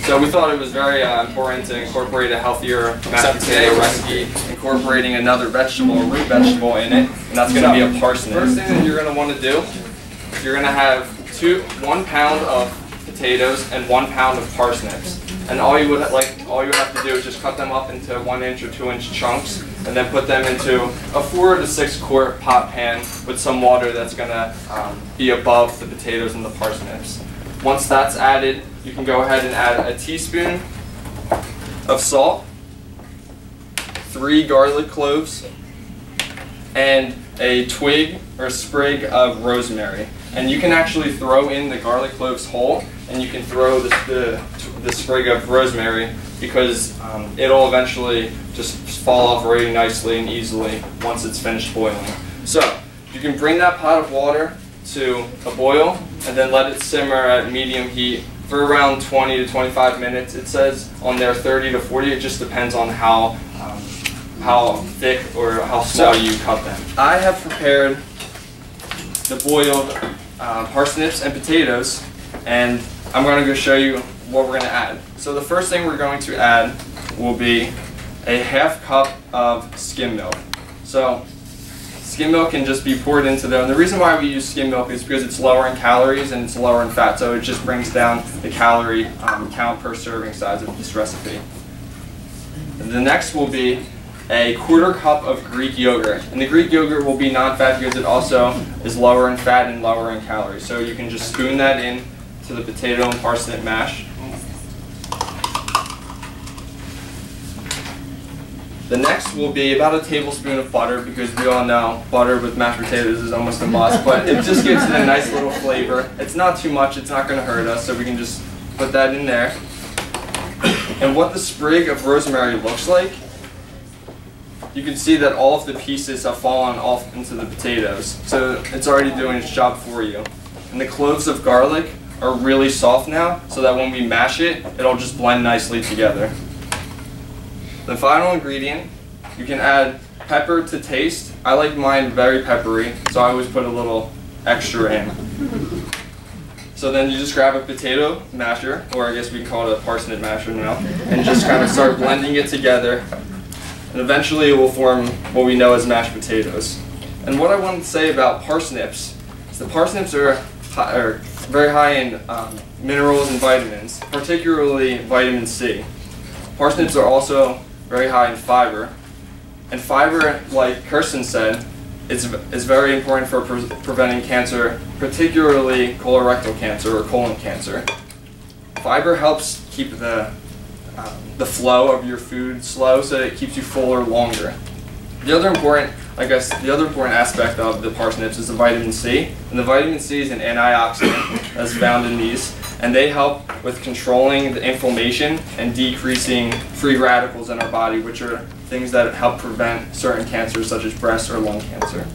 So we thought it was very important to incorporate a healthier mashed potato recipe, incorporating another vegetable, a root vegetable in it, and that's going to be a parsnip. First thing that you're going to want to do, you're going to have 1 pound of potatoes and 1 pound of parsnips. And all you would have to do is just cut them up into 1-inch or 2-inch chunks, and then put them into a 4 to 6 quart pot pan with some water that's going to be above the potatoes and the parsnips. Once that's added, you can go ahead and add a teaspoon of salt, 3 garlic cloves, and a twig or sprig of rosemary. And you can actually throw in the garlic cloves whole, and you can throw the sprig of rosemary because it'll eventually just fall off very nicely and easily once it's finished boiling. So you can bring that pot of water to a boil and then let it simmer at medium heat for around 20 to 25 minutes. It says on there 30 to 40. It just depends on how thick or how small you cut them. I have prepared the boiled parsnips and potatoes, and I'm going to go show you what we're going to add. So the first thing we're going to add will be a ½ cup of skim milk. So skim milk can just be poured into there, and the reason why we use skim milk is because it's lower in calories and it's lower in fat, so it just brings down the calorie count per serving size of this recipe. And the next will be a ¼ cup of Greek yogurt, and the Greek yogurt will be non-fat because it also is lower in fat and lower in calories. So you can just spoon that in to the potato and parsnip mash. The next will be about a tablespoon of butter, because we all know butter with mashed potatoes is almost a must, but it just gives it a nice little flavor. It's not too much, it's not going to hurt us, so we can just put that in there. And what the sprig of rosemary looks like, you can see that all of the pieces have fallen off into the potatoes, so it's already doing its job for you. And the cloves of garlic are really soft now, so that when we mash it, it'll just blend nicely together. The final ingredient, you can add pepper to taste. I like mine very peppery, so I always put a little extra in. So then you just grab a potato masher, or I guess we call it a parsnip masher now, and just kind of start blending it together. And eventually it will form what we know as mashed potatoes. And what I wanted to say about parsnips is the parsnips are very high in minerals and vitamins, particularly vitamin C. Parsnips are also very high in fiber. And fiber, like Kirsten said, is very important for preventing cancer, particularly colorectal cancer or colon cancer. Fiber helps keep the flow of your food slow, so it keeps you fuller longer. The other important aspect of the parsnips is the vitamin C, and the vitamin C is an antioxidant that's found in these, and they help with controlling the inflammation and decreasing free radicals in our body, which are things that help prevent certain cancers such as breast or lung cancer.